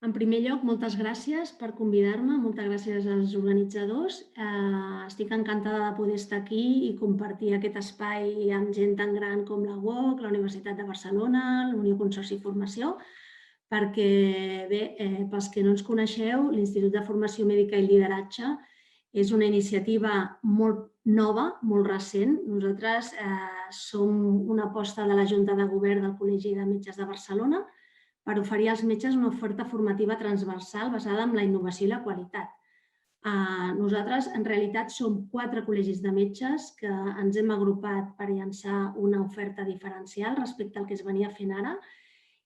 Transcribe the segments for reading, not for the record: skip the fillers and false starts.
En primer lloc, moltes gràcies per convidar-me, moltes gràcies als organitzadors. Estic encantada de poder estar aquí i compartir aquest espai amb gent tan gran com la UOC, la Universitat de Barcelona, l'Unió Consorci Formació, perquè, bé, pels que no ens coneixeu, l'Institut de Formació Mèdica i Lideratge és una iniciativa molt nova, molt recent. Nosaltres som una aposta de la Junta de Govern del Col·legi de Metges de Barcelona per oferir als metges una oferta formativa transversal basada en la innovació i la qualitat. Nosaltres, en realitat, som 4 col·legis de metges que ens hem agrupat per llançar una oferta diferencial respecte al que es venia fent ara.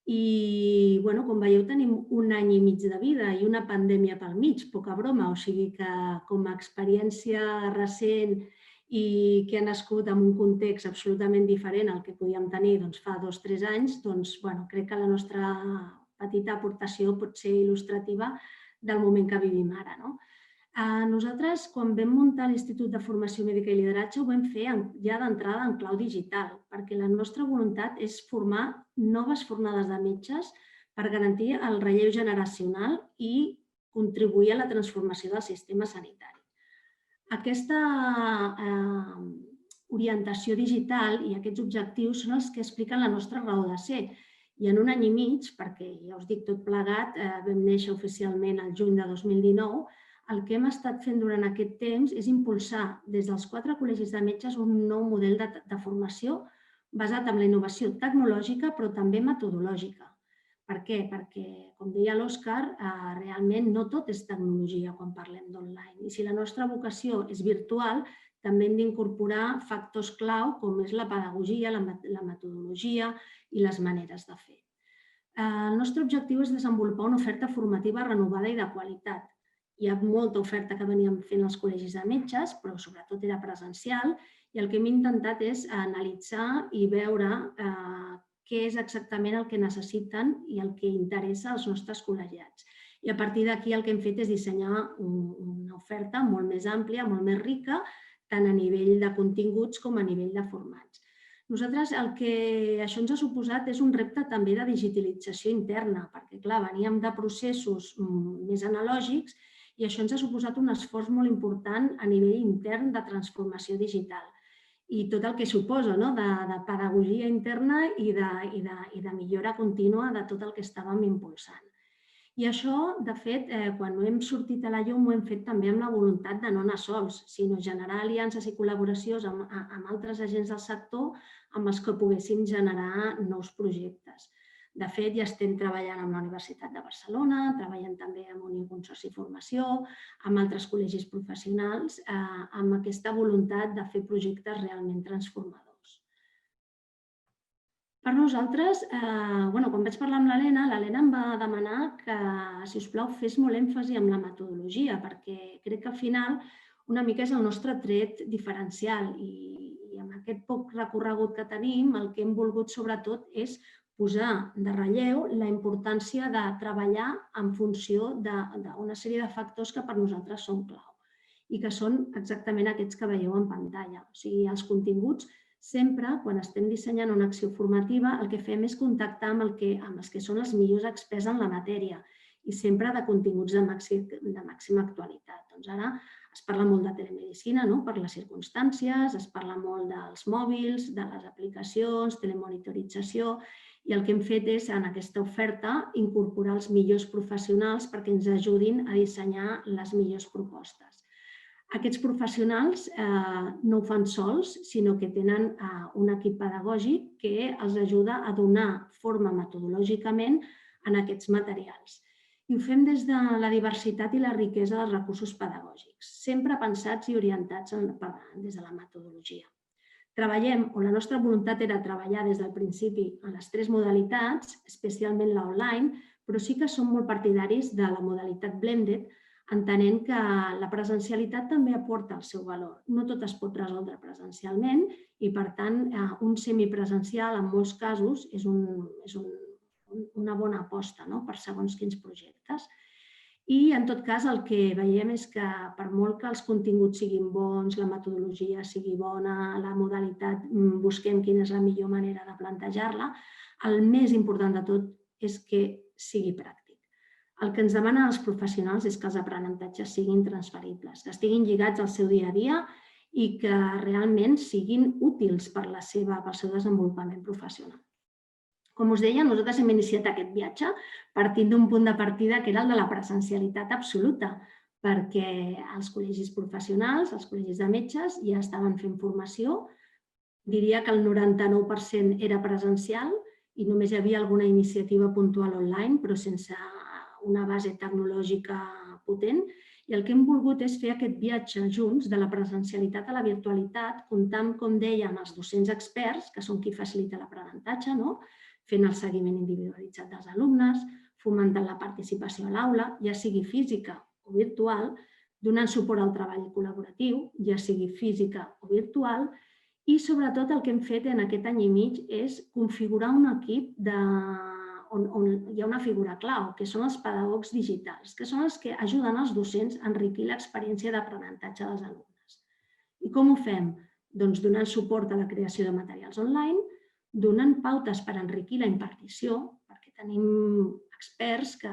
I, com veieu, tenim un any i mig de vida i una pandèmia pel mig, poca broma. O sigui que, com a experiència recent i que ha nascut en un context absolutament diferent al que podíem tenir fa 2 o 3 anys, crec que la nostra petita aportació pot ser il·lustrativa del moment que vivim ara. Nosaltres, quan vam muntar l'Institut de Formació Mèdica i Lideratge, ho vam fer ja d'entrada en clau digital, perquè la nostra voluntat és formar noves fornades de metges per garantir el relleu generacional i contribuir a la transformació del sistema sanitari. Aquesta orientació digital i aquests objectius són els que expliquen la nostra raó de ser. I en un any i mig, perquè ja us dic tot plegat, vam néixer oficialment el juny de 2019, el que hem estat fent durant aquest temps és impulsar des dels 4 col·legis de metges un nou model de formació basat en la innovació tecnològica però també metodològica. Per què? Perquè, com deia l'Òscar, realment no tot és tecnologia quan parlem d'online. I si la nostra vocació és virtual, també hem d'incorporar factors clau com és la pedagogia, la metodologia i les maneres de fer. El nostre objectiu és desenvolupar una oferta formativa renovada i de qualitat. Hi ha molta oferta que veníem fent als col·legis de metges, però sobretot era presencial, i el que hem intentat és analitzar i veure què és exactament el que necessiten i el que interessa als nostres col·legiats. I a partir d'aquí el que hem fet és dissenyar una oferta molt més àmplia, molt més rica, tant a nivell de continguts com a nivell de formats. Nosaltres el que això ens ha suposat és un repte també de digitalització interna, perquè clar, veníem de processos més analògics i això ens ha suposat un esforç molt important a nivell intern de transformació digital. I tot el que suposa de pedagogia interna i de millora contínua de tot el que estàvem impulsant. I això, de fet, quan hem sortit a la llum ho hem fet també amb la voluntat de no anar sols, sinó generar aliances i col·laboracions amb altres agents del sector amb els que poguéssim generar nous projectes. De fet, ja estem treballant amb la Universitat de Barcelona, treballant també amb Unió Consorci Formació, amb altres col·legis professionals, amb aquesta voluntat de fer projectes realment transformadors. Per nosaltres, quan vaig parlar amb l'Helena em va demanar que, si us plau, fes molt èmfasi en la metodologia, perquè crec que al final una mica és el nostre tret diferencial i amb aquest poc recorregut que tenim, el que hem volgut sobretot és posar de relleu la importància de treballar en funció d'una sèrie de factors que per nosaltres són clau i que són exactament aquests que veieu en pantalla. O sigui, els continguts, sempre, quan estem dissenyant una acció formativa, el que fem és contactar amb els que són els millors experts en la matèria i sempre de continguts de màxima actualitat. Doncs ara es parla molt de telemedicina per les circumstàncies, es parla molt dels mòbils, de les aplicacions, telemonitorització, i el que hem fet és, en aquesta oferta, incorporar els millors professionals perquè ens ajudin a dissenyar les millors propostes. Aquests professionals no ho fan sols, sinó que tenen un equip pedagògic que els ajuda a donar forma metodològicament en aquests materials. I ho fem des de la diversitat i la riquesa dels recursos pedagògics, sempre pensats i orientats des de la metodologia. La nostra voluntat era treballar des del principi en les 3 modalitats, especialment l'online, però sí que som molt partidaris de la modalitat blended, entenent que la presencialitat també aporta el seu valor. No tot es pot resoldre presencialment i, per tant, un semipresencial en molts casos és una bona aposta per segons quins projectes. I, en tot cas, el que veiem és que, per molt que els continguts siguin bons, la metodologia sigui bona, la modalitat, busquem quina és la millor manera de plantejar-la, el més important de tot és que sigui pràctic. El que ens demanen els professionals és que els aprenentatges siguin transferibles, que estiguin lligats al seu dia a dia i que realment siguin útils per al seu desenvolupament professional. Com us deia, nosaltres hem iniciat aquest viatge partint d'un punt de partida que era el de la presencialitat absoluta, perquè els col·legis professionals, els col·legis de metges, ja estaven fent formació. Diria que el 99% era presencial i només hi havia alguna iniciativa puntual online, però sense una base tecnològica potent. I el que hem volgut és fer aquest viatge junts de la presencialitat a la virtualitat, comptant, com deien, els docents experts, que són qui facilita l'aprenentatge, fent el seguiment individualitzat dels alumnes, fomentant la participació a l'aula, ja sigui física o virtual, donant suport al treball col·laboratiu, ja sigui física o virtual, i sobretot el que hem fet en aquest any i mig és configurar un equip on hi ha una figura clau, que són els pedagogs digitals, que són els que ajuden els docents a enriquir l'experiència d'aprenentatge dels alumnes. I com ho fem? Doncs donant suport a la creació de materials online, donant pautes per enriquir la impartició, perquè tenim experts que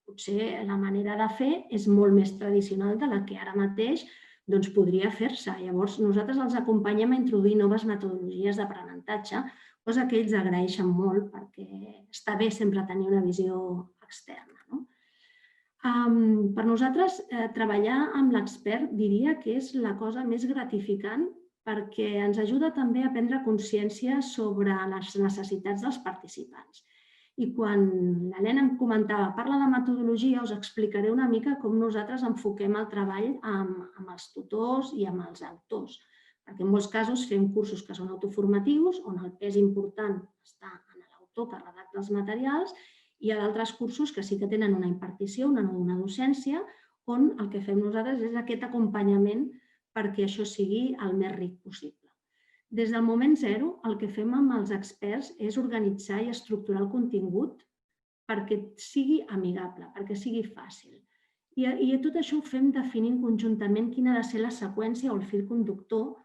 potser la manera de fer és molt més tradicional de la que ara mateix podria fer-se. Llavors, nosaltres els acompanyem a introduir noves metodologies d'aprenentatge, cosa que ells agraeixen molt perquè està bé sempre tenir una visió externa. Per nosaltres, treballar amb l'expert diria que és la cosa més gratificant perquè ens ajuda també a prendre consciència sobre les necessitats dels participants. I quan l'Helena em comentava, parla de metodologia, us explicaré una mica com nosaltres enfoquem el treball amb els tutors i amb els autors. Perquè en molts casos fem cursos que són autoformatius, on el pes important està en l'autor que redacta els materials, i hi ha d'altres cursos que sí que tenen una impartició, una docència, on el que fem nosaltres és aquest acompanyament perquè això sigui el més ric possible. Des del moment zero, el que fem amb els experts és organitzar i estructurar el contingut perquè sigui amigable, perquè sigui fàcil. I tot això ho fem definint conjuntament quina ha de ser la seqüència o el fil conductor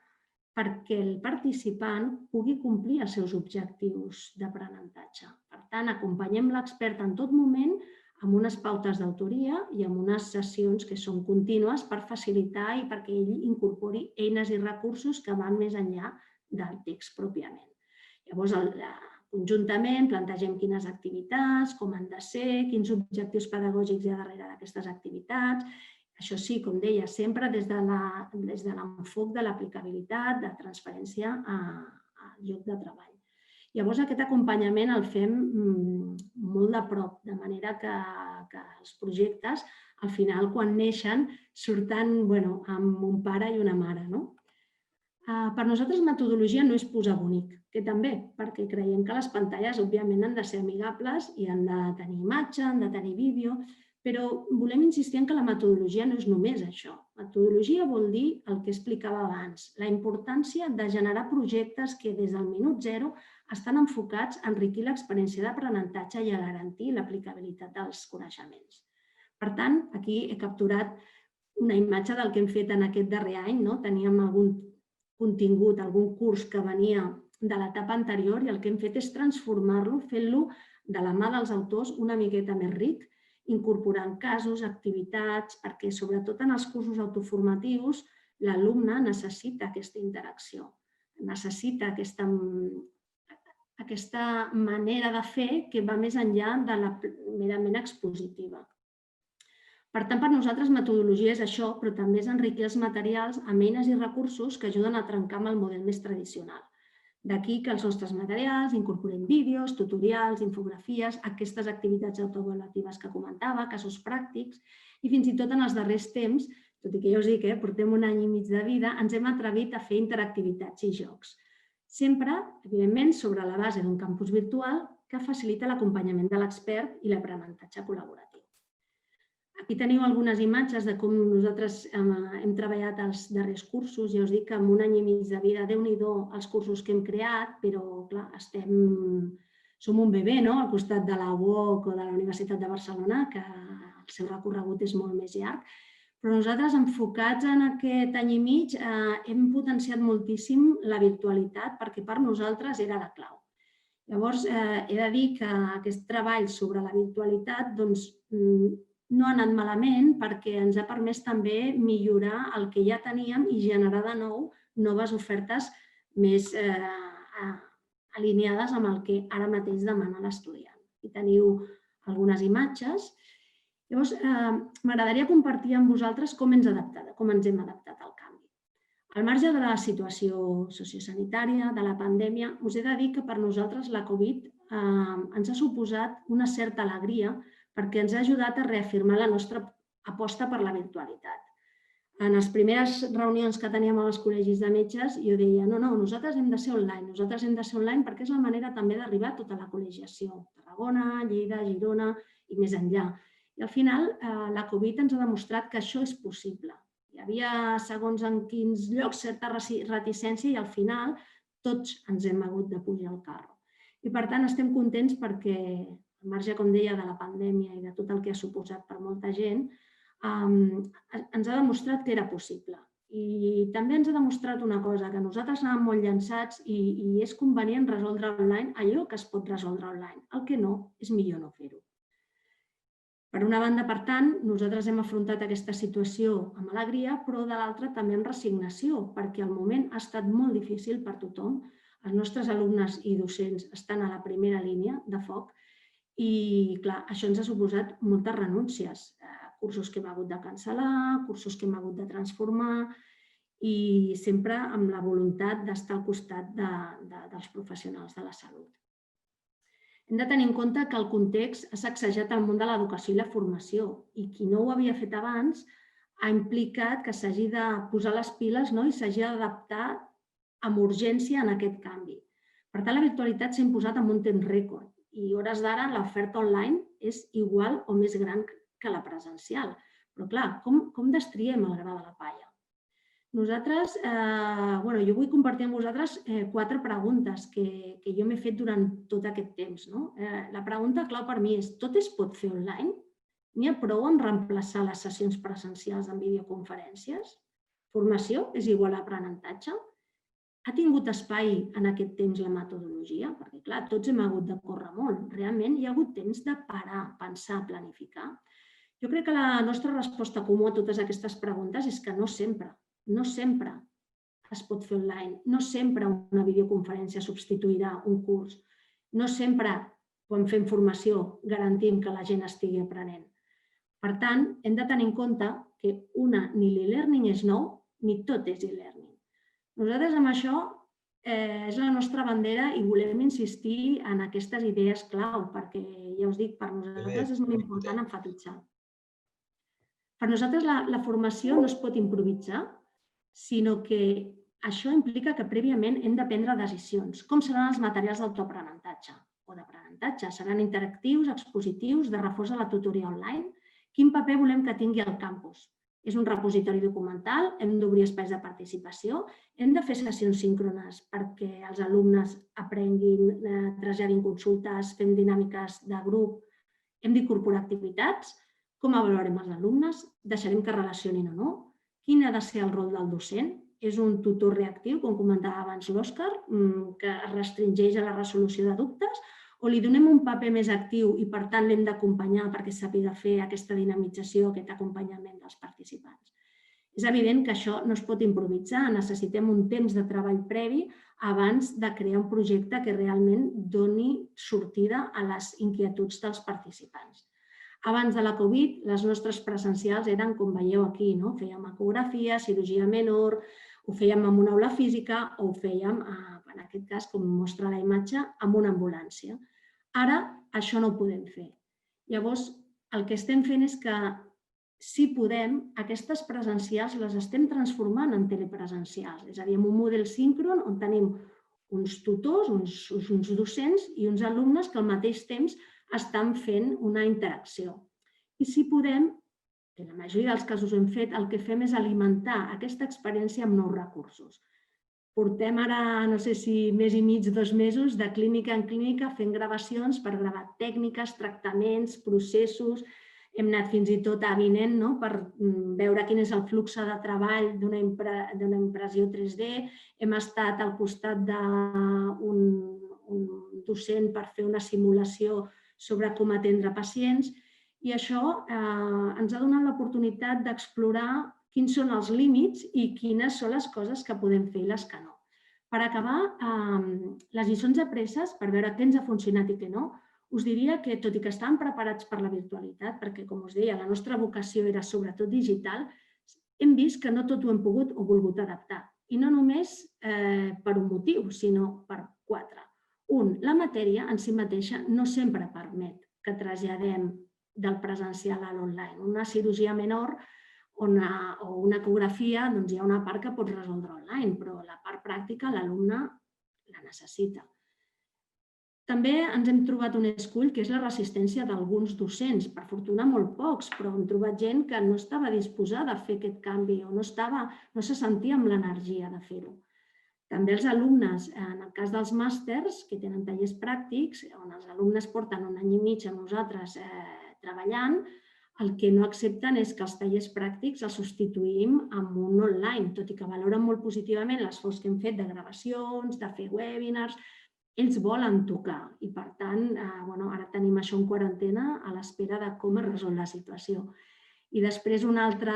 perquè el participant pugui complir els seus objectius d'aprenentatge. Per tant, acompanyem l'expert en tot moment amb unes pautes d'autoria i amb unes sessions que són contínues per facilitar i perquè ell incorpori eines i recursos que van més enllà del text pròpiament. Llavors, conjuntament plantegem quines activitats, com han de ser, quins objectius pedagògics hi ha darrere d'aquestes activitats. Això sí, com deia, sempre des de l'enfoc de l'aplicabilitat, de transferència al lloc de treball. Llavors, aquest acompanyament el fem molt de prop, de manera que els projectes, al final, quan neixen, surten amb un pare i una mare. Per nosaltres, metodologia no és posar bonic, que també, perquè creiem que les pantalles, òbviament, han de ser amigables i han de tenir imatge, han de tenir vídeo, però volem insistir en que la metodologia no és només això. Metodologia vol dir el que explicava abans, la importància de generar projectes que des del minut zero estan enfocats a enriquir l'experiència d'aprenentatge i a garantir l'aplicabilitat dels coneixements. Per tant, aquí he capturat una imatge del que hem fet en aquest darrer any. Teníem algun contingut, algun curs que venia de l'etapa anterior i el que hem fet és transformar-lo, fent-lo de la mà dels autors una miqueta més ric, incorporant casos, activitats, perquè sobretot en els cursos autoformatius l'alumne necessita aquesta interacció, necessita aquesta manera de fer que va més enllà de la merament expositiva. Per tant, per nosaltres metodologia és això, però també és enriquir els materials amb eines i recursos que ajuden a trencar amb el model més tradicional. D'aquí que els nostres materials incorporen vídeos, tutorials, infografies, aquestes activitats autoavaluatives que comentava, casos pràctics i fins i tot en els darrers temps, tot i que ja us dic, portem un any i mig de vida, ens hem atrevit a fer interactivitats i jocs. Sempre, evidentment, sobre la base d'un campus virtual que facilita l'acompanyament de l'expert i l'aprenentatge col·laboratiu. Aquí teniu algunes imatges de com nosaltres hem treballat els darrers cursos. Ja us dic que en un any i mig de vida, Déu-n'hi-do els cursos que hem creat, però clar, som un bebè al costat de la UOC o de la Universitat de Barcelona, que el seu recorregut és molt més llarg. Però nosaltres, enfocats en aquest any i mig, hem potenciat moltíssim la virtualitat perquè per nosaltres era la clau. Llavors, he de dir que aquest treball sobre la virtualitat no ha anat malament perquè ens ha permès també millorar el que ja teníem i generar de nou noves ofertes més alineades amb el que ara mateix demana l'estudiant. Aquí teniu algunes imatges. Llavors, m'agradaria compartir amb vosaltres com ens hem adaptat al canvi. Al marge de la situació sociosanitària, de la pandèmia, us he de dir que per nosaltres la Covid ens ha suposat una certa alegria perquè ens ha ajudat a reafirmar la nostra aposta per la virtualitat. En les primeres reunions que teníem amb els col·legis de metges, jo deia, no, nosaltres hem de ser online perquè és la manera també d'arribar a tota la col·legiació. Tarragona, Lleida, Girona i més enllà. I al final, la Covid ens ha demostrat que això és possible. Hi havia, segons en quins llocs, certa reticència i al final tots ens hem hagut de pujar al carro. I per tant estem contents perquè, al marge, com deia, de la pandèmia i de tot el que ha suposat per molta gent, ens ha demostrat que era possible. I també ens ha demostrat una cosa, que nosaltres anàvem molt llançats i és convenient resoldre online allò que es pot resoldre online. El que no, és millor no fer-ho. Per una banda, per tant, nosaltres hem afrontat aquesta situació amb alegria, però de l'altra també amb resignació, perquè el moment ha estat molt difícil per tothom. Els nostres alumnes i docents estan a la primera línia de foc i, clar, això ens ha suposat moltes renúncies. Cursos que hem hagut de cancel·lar, cursos que hem hagut de transformar i sempre amb la voluntat d'estar al costat dels professionals de la salut. Hem de tenir en compte que el context ha sacsejat el món de l'educació i la formació i qui no ho havia fet abans ha implicat que s'hagi de posar les piles i s'hagi d'adaptar amb urgència en aquest canvi. Per tant, la virtualitat s'ha imposat en un temps rècord i a hores d'ara l'oferta online és igual o més gran que la presencial. Però clar, com destriem el gra de la palla? Nosaltres, jo vull compartir amb vosaltres 4 preguntes que jo m'he fet durant tot aquest temps. La pregunta clau per mi és, tot es pot fer online? N'hi ha prou en reemplaçar les sessions presencials en videoconferències? Formació és igual a aprenentatge? Ha tingut espai en aquest temps la metodologia? Perquè, clar, tots hem hagut de córrer molt. Realment hi ha hagut temps de parar, pensar, planificar. Jo crec que la nostra resposta comú a totes aquestes preguntes és que no sempre es pot fer online, no sempre una videoconferència substituirà un curs, no sempre quan fem formació garantim que la gent estigui aprenent. Per tant, hem de tenir en compte que ni l'e-learning és nou ni tot és e-learning. Nosaltres amb això és la nostra bandera i volem insistir en aquestes idees clau perquè, ja us dic, per nosaltres és molt important emfatitzar. Per nosaltres la formació no es pot improvisar, sinó que això implica que prèviament hem de prendre decisions. Com seran els materials d'autoaprenentatge o d'aprenentatge? Seran interactius, expositius, de reforç a la tutoria online? Quin paper volem que tingui el campus? És un repositori documental? Hem d'obrir espais de participació? Hem de fer sessions síncrones perquè els alumnes aprenguin, traslladin consultes, fem dinàmiques de grup? Hem d'incorporar activitats? Com avaluarem els alumnes? Deixarem que relacionin o no? Quin ha de ser el rol del docent? És un tutor reactiu, com comentava abans l'Òscar, que es restringeix a la resolució de dubtes, o li donem un paper més actiu i, per tant, l'hem d'acompanyar perquè sàpiga fer aquesta dinamització, aquest acompanyament dels participants? És evident que això no es pot improvisar, necessitem un temps de treball previ abans de crear un projecte que realment doni sortida a les inquietuds dels participants. Abans de la Covid, les nostres presencials eren, com veieu aquí, fèiem ecografia, cirurgia menor, ho fèiem en una aula física o ho fèiem, en aquest cas, com mostra la imatge, amb una ambulància. Ara això no ho podem fer. Llavors, el que estem fent és que, si podem, aquestes presencials les estem transformant en telepresencials, és a dir, en un model síncron on tenim uns tutors, uns docents i uns alumnes que al mateix temps estan fent una interacció. I si podem, que en la majoria dels casos ho hem fet, el que fem és alimentar aquesta experiència amb nous recursos. Portem ara, no sé si mes i mig, 2 mesos, de clínica en clínica fent gravacions per gravar tècniques, tractaments, processos. Hem anat fins i tot a Avinent per veure quin és el flux de treball d'una impressió 3D. Hem estat al costat d'un docent per fer una simulació sobre com atendre pacients, i això ens ha donat l'oportunitat d'explorar quins són els límits i quines són les coses que podem fer i les que no. Per acabar, les lliçons apreses per veure què ens ha funcionat i què no, us diria que, tot i que estàvem preparats per la virtualitat, perquè, com us deia, la nostra vocació era sobretot digital, hem vist que no tot ho hem pogut o volgut adaptar. I no només per un motiu, sinó per 4. Un, la matèria en si mateixa no sempre permet que traslladem del presencial a l'online. Una cirurgia menor o una ecografia, doncs hi ha una part que pots resoldre online, però la part pràctica l'alumne la necessita. També ens hem trobat un escull que és la resistència d'alguns docents, per fortuna molt pocs, però hem trobat gent que no estava disposada a fer aquest canvi o no se sentia amb l'energia de fer-ho. També els alumnes, en el cas dels màsters, que tenen tallers pràctics, on els alumnes porten un any i mig amb nosaltres treballant, el que no accepten és que els tallers pràctics els substituïm amb un online, tot i que valoren molt positivament l'esforç que hem fet de gravacions, de fer webinars. Ells volen tocar i, per tant, ara tenim això en quarantena a l'espera de com es resol la situació. I després un altre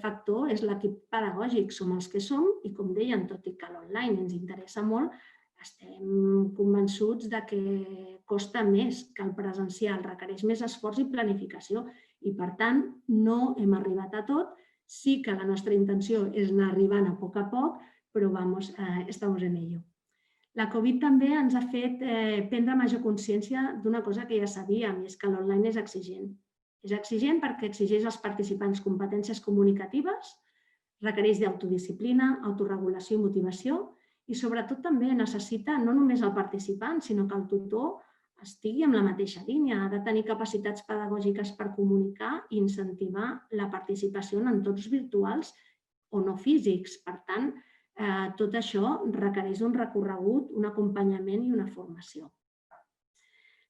factor és l'equip pedagògic. Som els que som i, com deien, tot i que l'online ens interessa molt, estem convençuts que costa més que el presencial, requereix més esforç i planificació i, per tant, no hem arribat a tot. Sí que la nostra intenció és anar arribant a poc, però estamos en ello. La Covid també ens ha fet prendre major consciència d'una cosa que ja sabíem, i és que l'online és exigent. És exigent perquè exigeix als participants competències comunicatives, requereix d'autodisciplina, autorregulació i motivació, i sobretot també necessita no només el participant, sinó que el tutor estigui en la mateixa línia, ha de tenir capacitats pedagògiques per comunicar i incentivar la participació en entorns virtuals o no físics. Per tant, tot això requereix un recorregut, un acompanyament i una formació.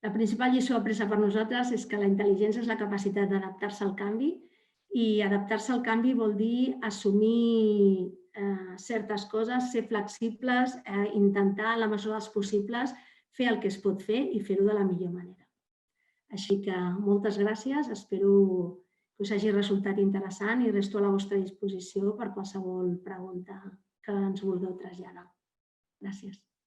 La principal lliçó apresa per nosaltres és que la intel·ligència és la capacitat d'adaptar-se al canvi, i adaptar-se al canvi vol dir assumir certes coses, ser flexibles, intentar, en la mesura dels possibles, fer el que es pot fer i fer-ho de la millor manera. Així que moltes gràcies, espero que us hagi resultat interessant i resto a la vostra disposició per qualsevol pregunta que ens vulgueu traslladar. Gràcies.